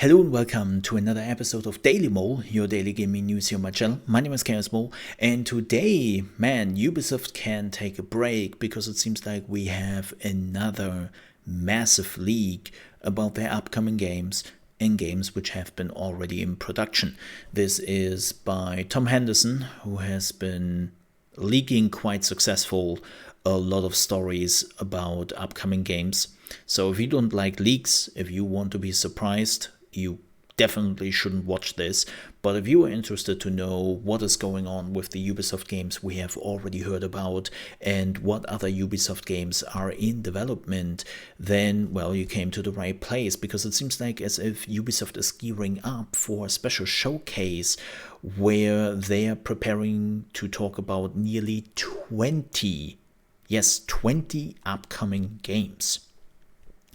Hello and welcome to another episode of Daily Mole, your daily gaming news here on my channel. My name is ChaosMole, and today, man, Ubisoft can take a break because it seems like we have another massive leak about their upcoming games and games which have been already in production. This is by Tom Henderson, who has been leaking quite successful a lot of stories about upcoming games. So if you don't like leaks, if you want to be surprised, you definitely shouldn't watch this. But if you are interested to know what is going on with the Ubisoft games we have already heard about and what other Ubisoft games are in development, then, well, you came to the right place, because it seems like as if Ubisoft is gearing up for a special showcase where they are preparing to talk about nearly 20 upcoming games.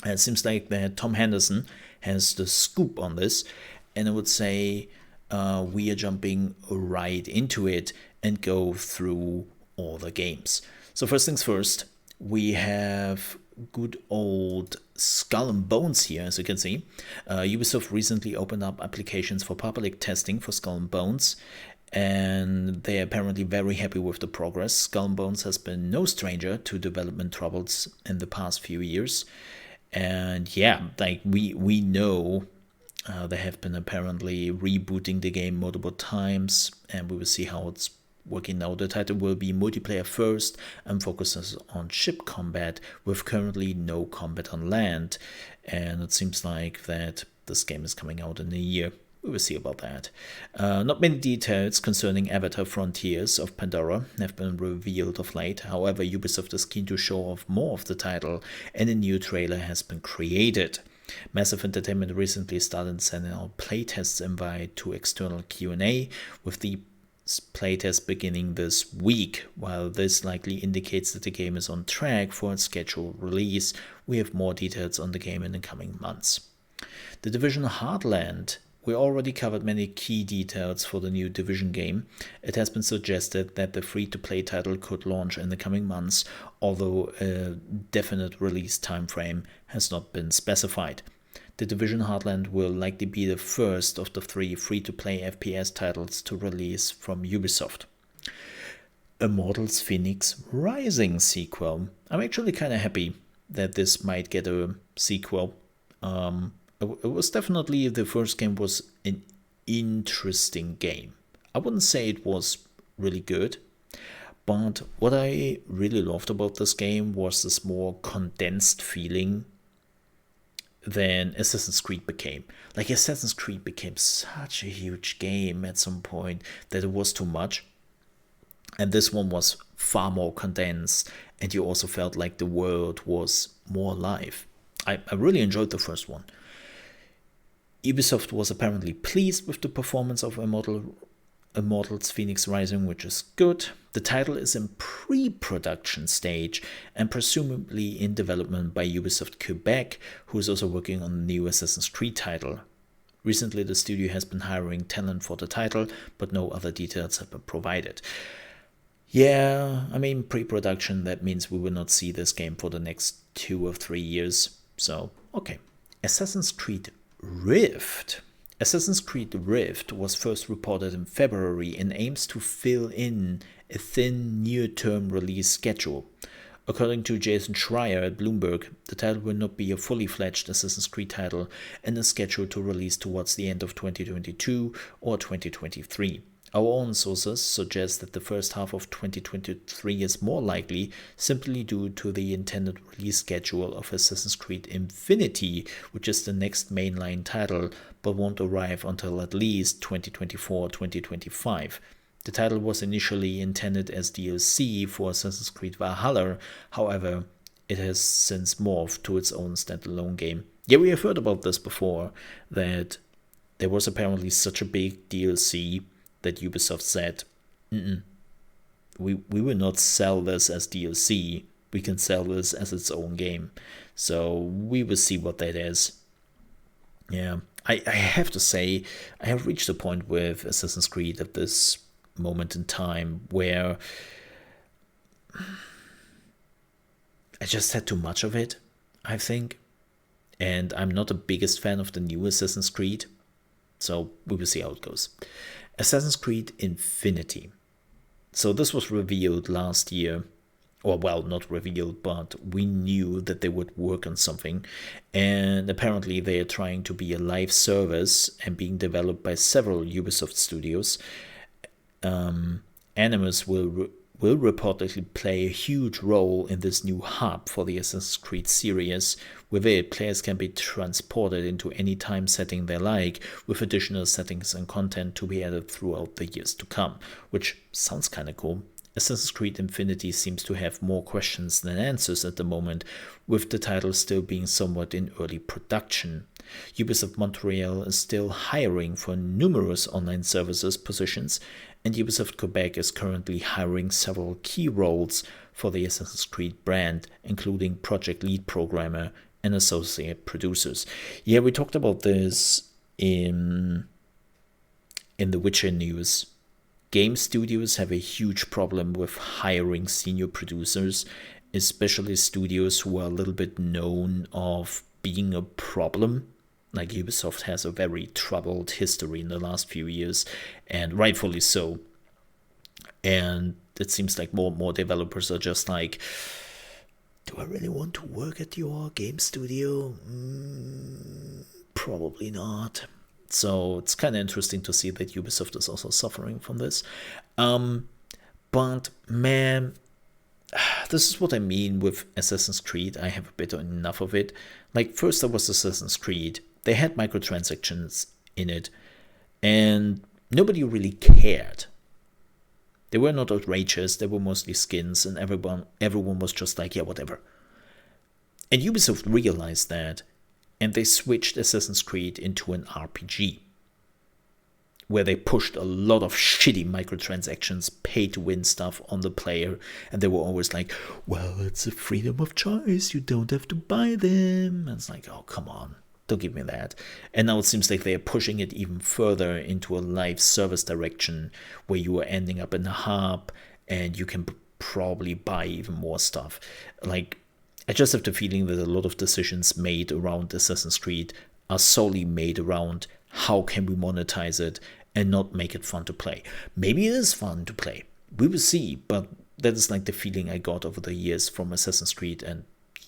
It seems like that Tom Henderson has the scoop on this, and I would say we are jumping right into it and go through all the games. So first things first, we have good old Skull and Bones here, as you can see. Ubisoft recently opened up applications for public testing for Skull and Bones, and they're apparently very happy with the progress. Skull and Bones has been no stranger to development troubles in the past few years. And yeah, like we know they have been apparently rebooting the game multiple times, and we will see how it's working now. The title will be multiplayer first and focuses on ship combat, with currently no combat on land. And it seems like that this game is coming out in a year. We will see about that. Not many details concerning Avatar Frontiers of Pandora have been revealed of late. However, Ubisoft is keen to show off more of the title, and a new trailer has been created. Massive Entertainment recently started sending out playtests invite to external Q&A, with the playtest beginning this week. While this likely indicates that the game is on track for its scheduled release, we have more details on the game in the coming months. The Division Heartland. We already covered many key details for the new Division game. It has been suggested that the free-to-play title could launch in the coming months, although a definite release timeframe has not been specified. The Division Heartland will likely be the first of the 3 free-to-play FPS titles to release from Ubisoft. Immortals Phoenix Rising sequel. I'm actually kind of happy that this might get a sequel. It was definitely, the first game was an interesting game. I wouldn't say it was really good, but what I really loved about this game was this more condensed feeling than Assassin's Creed became. Like, Assassin's Creed became such a huge game at some point that it was too much. And this one was far more condensed, and you also felt like the world was more alive. I really enjoyed the first one. Ubisoft was apparently pleased with the performance of Immortals Phoenix Rising, which is good. The title is in pre-production stage and presumably in development by Ubisoft Quebec, who is also working on the new Assassin's Creed title. Recently, the studio has been hiring talent for the title, but no other details have been provided. Yeah, I mean, pre-production, that means we will not see this game for the next 2 or 3 years. So, okay. Assassin's Creed Rift. Assassin's Creed Rift was first reported in February and aims to fill in a thin near-term release schedule. According to Jason Schreier at Bloomberg, the title will not be a fully fledged Assassin's Creed title and is scheduled to release towards the end of 2022 or 2023. Our own sources suggest that the first half of 2023 is more likely, simply due to the intended release schedule of Assassin's Creed Infinity, which is the next mainline title, but won't arrive until at least 2024-2025. The title was initially intended as DLC for Assassin's Creed Valhalla, however, it has since morphed to its own standalone game. Yeah, we have heard about this before, that there was apparently such a big DLC that Ubisoft said, we will not sell this as DLC, we can sell this as its own game. So we will see what that is. Yeah, I have to say, I have reached a point with Assassin's Creed at this moment in time where I just had too much of it, I think. And I'm not the biggest fan of the new Assassin's Creed, so we will see how it goes. Assassin's Creed Infinity. So this was revealed last year, or well, not revealed, but we knew that they would work on something. And apparently they are trying to be a live service and being developed by several Ubisoft studios. Animus will reportedly play a huge role in this new hub for the Assassin's Creed series. With it, players can be transported into any time setting they like, with additional settings and content to be added throughout the years to come, which sounds kind of cool. Assassin's Creed Infinity seems to have more questions than answers at the moment, with the title still being somewhat in early production. Ubisoft Montreal is still hiring for numerous online services positions, and Ubisoft Quebec is currently hiring several key roles for the Assassin's Creed brand, including project lead programmer and associate producers. Yeah, we talked about this in the Witcher news. Game studios have a huge problem with hiring senior producers, especially studios who are a little bit known of being a problem. Like Ubisoft has a very troubled history in the last few years, and rightfully so. And it seems like more and more developers are just like, do I really want to work at your game studio? Probably not. So it's kind of interesting to see that Ubisoft is also suffering from this. But man, this is what I mean with Assassin's Creed. I have a bit enough of it. Like, first there was Assassin's Creed. They had microtransactions in it, and nobody really cared. They were not outrageous. They were mostly skins, and everyone was just like, yeah, whatever. And Ubisoft realized that, and they switched Assassin's Creed into an RPG, where they pushed a lot of shitty microtransactions, pay-to-win stuff on the player, and they were always like, well, it's a freedom of choice, you don't have to buy them. And it's like, oh, come on, don't give me that. And now it seems like they are pushing it even further into a live service direction, where you are ending up in a hub, and you can probably buy even more stuff. Like, I just have the feeling that a lot of decisions made around Assassin's Creed are solely made around how can we monetize it and not make it fun to play. Maybe it is fun to play. We will see, but that is like the feeling I got over the years from Assassin's Creed and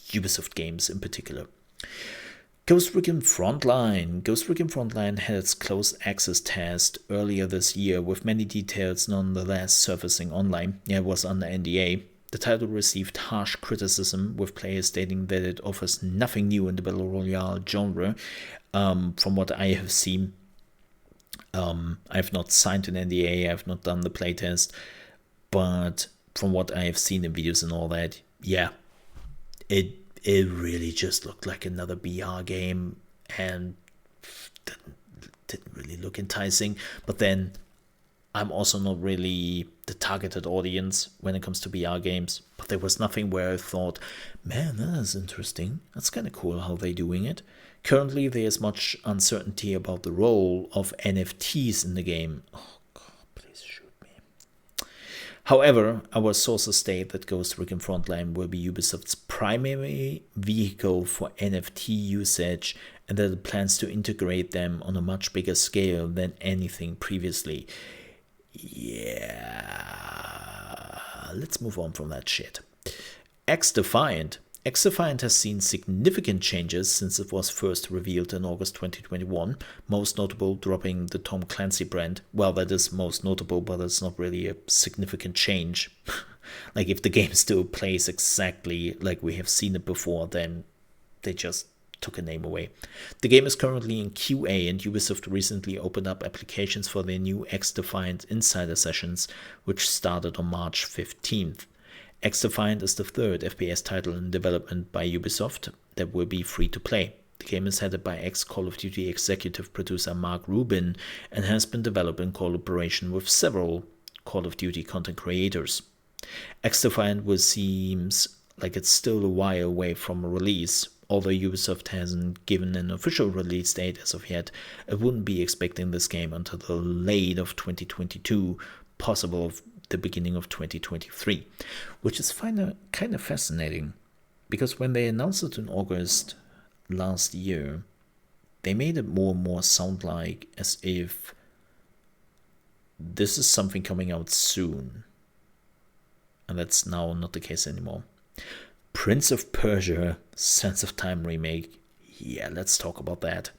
Ubisoft Games in particular. Ghost Recon Frontline. Ghost Recon Frontline had its closed access test earlier this year, with many details nonetheless surfacing online. Yeah, it was under NDA. The title received harsh criticism, with players stating that it offers nothing new in the Battle Royale genre. From what I have seen, I've not signed an NDA, I've not done the playtest, but from what I have seen in videos and all that, yeah, it really just looked like another BR game, and didn't really look enticing. But then I'm also not really the targeted audience when it comes to VR games, but there was nothing where I thought, man, that is interesting. That's kind of cool how they're doing it. Currently, there is much uncertainty about the role of NFTs in the game. Oh, God, please shoot me. However, our sources state that Ghost Recon Frontline will be Ubisoft's primary vehicle for NFT usage, and that it plans to integrate them on a much bigger scale than anything previously. Yeah, let's move on from that shit. XDefiant. XDefiant has seen significant changes since it was first revealed in August 2021, most notable dropping the Tom Clancy brand. Well, that is most notable, but it's not really a significant change. Like, if the game still plays exactly like we have seen it before, then they just took a name away. The game is currently in QA, and Ubisoft recently opened up applications for their new XDefiant Insider Sessions, which started on March 15th. XDefiant is the third FPS title in development by Ubisoft that will be free to play. The game is headed by ex-Call of Duty executive producer Mark Rubin and has been developed in collaboration with several Call of Duty content creators. XDefiant seems like it's still a while away from a release. Although Ubisoft hasn't given an official release date as of yet, I wouldn't be expecting this game until the late of 2022, possible the beginning of 2023, which is kind of fascinating, because when they announced it in August last year, they made it more and more sound like as if this is something coming out soon. And that's now not the case anymore. Prince of Persia Sands of Time remake. Yeah, let's talk about that.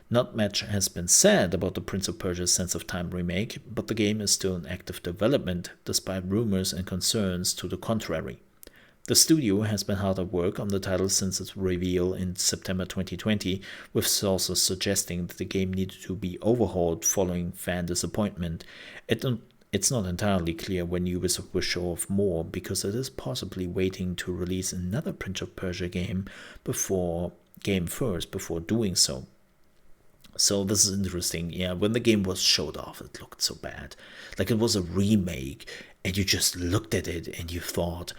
Not much has been said about the Prince of Persia Sands of Time remake, but the game is still in active development, despite rumors and concerns to the contrary. The studio has been hard at work on the title since its reveal in September 2020, with sources suggesting that the game needed to be overhauled following fan disappointment. It's not entirely clear when Ubisoft will show off more, because it is possibly waiting to release another Prince of Persia game first before doing so. So this is interesting. Yeah, when the game was showed off, it looked so bad. Like it was a remake, and you just looked at it and you thought,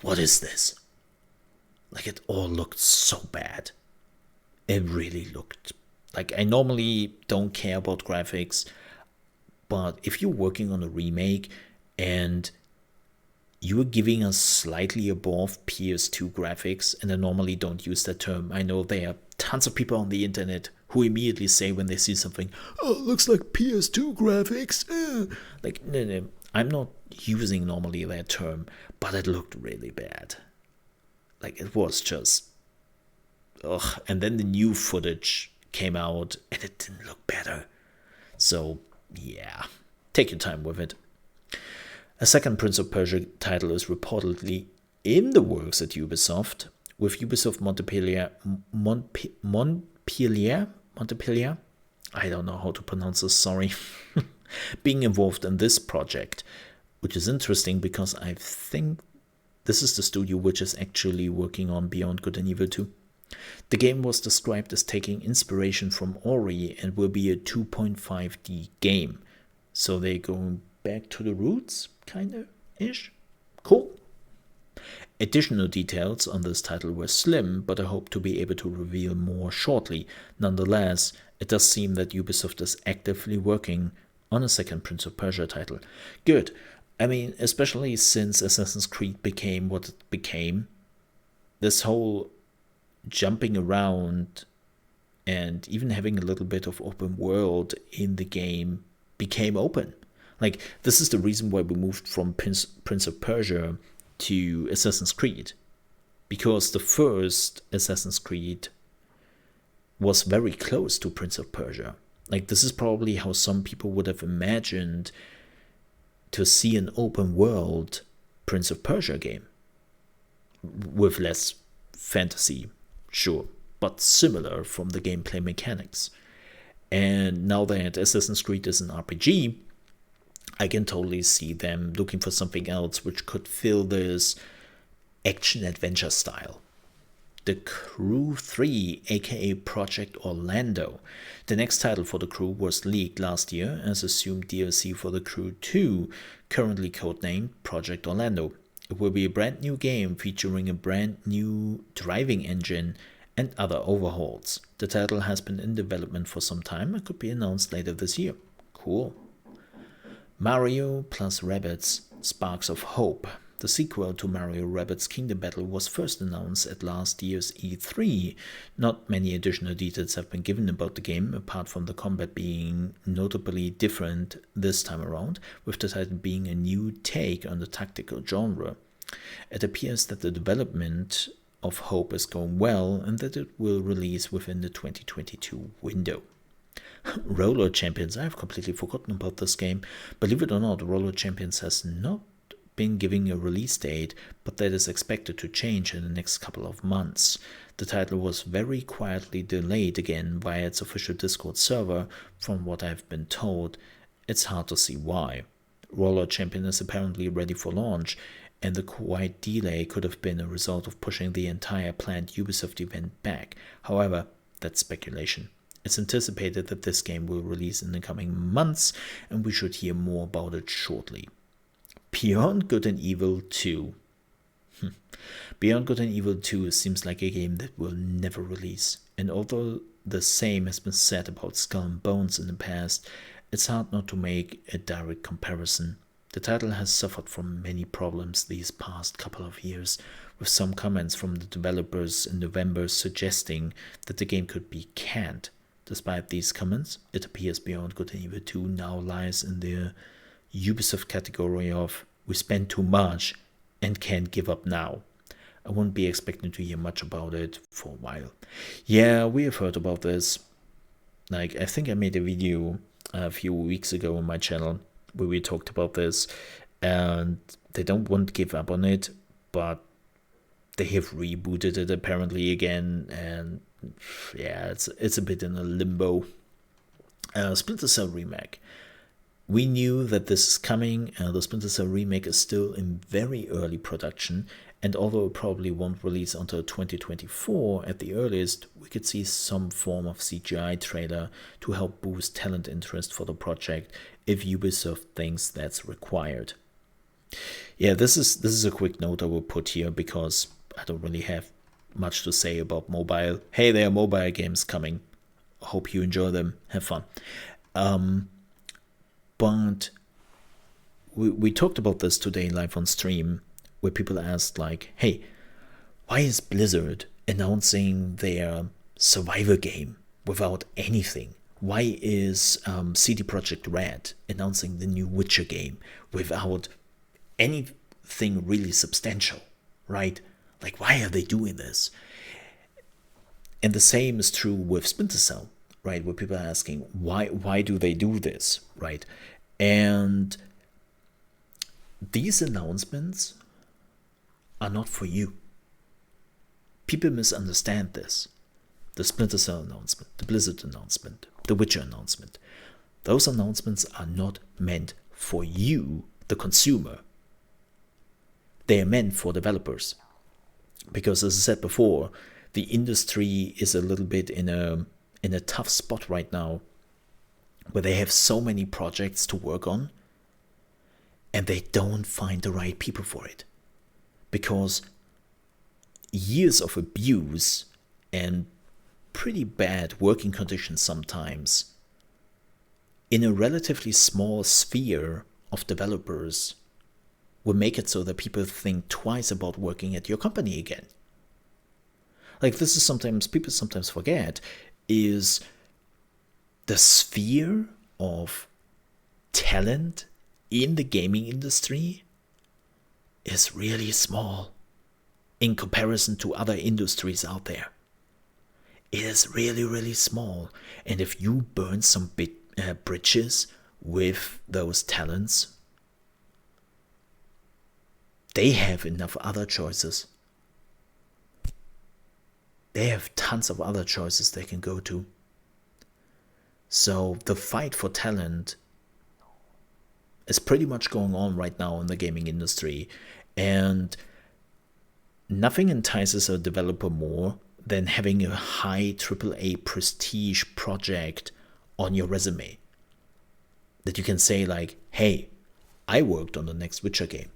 what is this? Like it all looked so bad. It really looked like, I normally don't care about graphics, but if you're working on a remake and you are giving us slightly above PS2 graphics, and I normally don't use that term. I know there are tons of people on the internet who immediately say when they see something, oh, it looks like PS2 graphics. Like, no, I'm not using normally that term, but it looked really bad. Like, it was just, ugh. And then the new footage came out, and it didn't look better. So, yeah, take your time with it. A second Prince of Persia title is reportedly in the works at Ubisoft, with Ubisoft Montpellier, I don't know how to pronounce this, sorry, being involved in this project, which is interesting because I think this is the studio which is actually working on Beyond Good and Evil 2. The game was described as taking inspiration from Ori and will be a 2.5D game. So they're going back to the roots, kinda-ish. Cool. Additional details on this title were slim, but I hope to be able to reveal more shortly. Nonetheless, it does seem that Ubisoft is actively working on a second Prince of Persia title. Good. I mean, especially since Assassin's Creed became what it became, this whole jumping around and even having a little bit of open world in the game became open. Like, this is the reason why we moved from Prince of Persia to Assassin's Creed, because the first Assassin's Creed was very close to Prince of Persia. Like, this is probably how some people would have imagined to see an open world Prince of Persia game, with less fantasy, sure, but similar from the gameplay mechanics. And now that Assassin's Creed is an RPG, I can totally see them looking for something else which could fill this action-adventure style. The Crew 3, aka Project Orlando. The next title for the Crew was leaked last year as assumed DLC for the Crew 2, currently codenamed Project Orlando. It will be a brand new game featuring a brand new driving engine and other overhauls. The title has been in development for some time and could be announced later this year. Cool. Mario plus Rabbids Sparks of Hope. The sequel to Mario Rabbids Kingdom Battle was first announced at last year's E3. Not many additional details have been given about the game, apart from the combat being notably different this time around, with the title being a new take on the tactical genre. It appears that the development of Hope is going well and that it will release within the 2022 window. Roller Champions. I've completely forgotten about this game. Believe it or not, Roller Champions has not been giving a release date, but that is expected to change in the next couple of months. The title was very quietly delayed again via its official Discord server. From what I've been told, it's hard to see why. Roller Champion is apparently ready for launch, and the quiet delay could have been a result of pushing the entire planned Ubisoft event back. However, that's speculation. It's anticipated that this game will release in the coming months, and we should hear more about it shortly. Beyond Good and Evil 2. Beyond Good and Evil 2 seems like a game that will never release, and although the same has been said about Skull and Bones in the past, it's hard not to make a direct comparison. The title has suffered from many problems these past couple of years, with some comments from the developers in November suggesting that the game could be canned. Despite these comments, it appears Beyond Good and Evil 2 now lies in the Ubisoft category of we spend too much and can't give up now. I won't be expecting to hear much about it for a while. Yeah, we have heard about this. Like, I think I made a video a few weeks ago on my channel where we talked about this, and they don't want to give up on it, but they have rebooted it apparently again, and yeah, it's a bit in a limbo. Splinter Cell remake. We knew that this is coming. The Splinter Cell remake is still in very early production, and although it probably won't release until 2024 at the earliest, we could see some form of CGI trailer to help boost talent interest for the project if Ubisoft thinks that's required. Yeah, this is a quick note I will put here because I don't really have much to say about mobile. Hey, there are mobile games coming. Hope you enjoy them. Have fun. But we talked about this today live on stream, where people asked like, hey, why is Blizzard announcing their survivor game without anything? Why is CD Projekt Red announcing the new Witcher game without anything really substantial, right? Like, why are they doing this? And the same is true with Splinter Cell, right? Where people are asking, why do they do this, right? And these announcements are not for you. People misunderstand this. The Splinter Cell announcement, the Blizzard announcement, the Witcher announcement. Those announcements are not meant for you, the consumer. They are meant for developers. Because as I said before, the industry is a little bit in a tough spot right now, where they have so many projects to work on, and they don't find the right people for it. Because years of abuse and pretty bad working conditions sometimes in a relatively small sphere of developers will make it so that people think twice about working at your company again. Like, this is sometimes, people sometimes forget, is the sphere of talent in the gaming industry is really small in comparison to other industries out there. It is really, really small. And if you burn some bridges with those talents, they have enough other choices. They have tons of other choices they can go to. So the fight for talent is pretty much going on right now in the gaming industry. And nothing entices a developer more than having a high AAA prestige project on your resume. That you can say like, hey, I worked on the next Witcher game.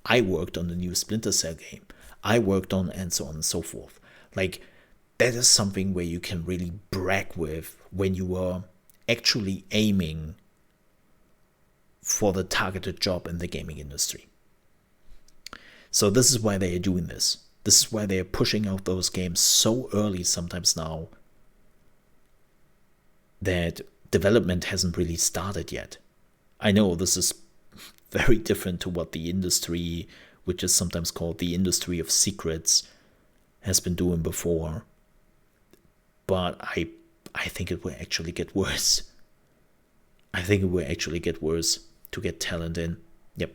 I worked on the new Splinter Cell game. I worked on, and so on and so forth. Like, that is something where you can really brag with when you are actually aiming for the targeted job in the gaming industry. So this is why they are doing this. This is why they are pushing out those games so early sometimes now that development hasn't really started yet. I know this is very different to what the industry, which is sometimes called the industry of secrets, has been doing before. But I think it will actually get worse. I think it will actually get worse to get talent in. Yep.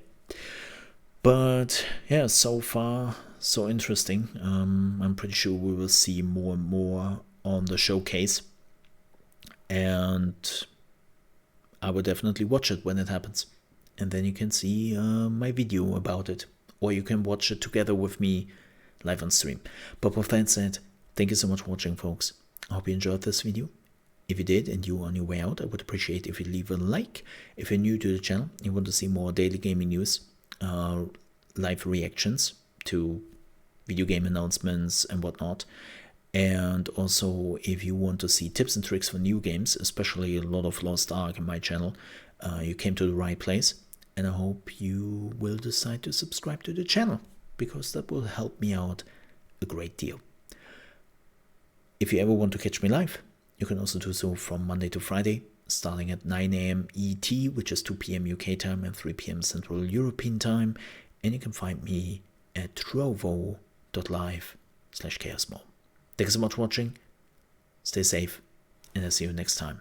But yeah, so far, so interesting. I'm pretty sure we will see more and more on the showcase. And I will definitely watch it when it happens. And then you can see my video about it. Or you can watch it together with me live on stream. But with that said, thank you so much for watching, folks. I hope you enjoyed this video. If you did and you're on your way out, I would appreciate if you leave a like. If you're new to the channel, you want to see more daily gaming news, live reactions to video game announcements and whatnot. And also, if you want to see tips and tricks for new games, especially a lot of Lost Ark in my channel, you came to the right place. And I hope you will decide to subscribe to the channel. because that will help me out a great deal. If you ever want to catch me live, you can also do so from Monday to Friday, starting at 9 a.m. ET, which is 2 p.m. UK time and 3 p.m. Central European time. And you can find me at trovo.live/ChaosMole. Thanks so much for watching. Stay safe, and I'll see you next time.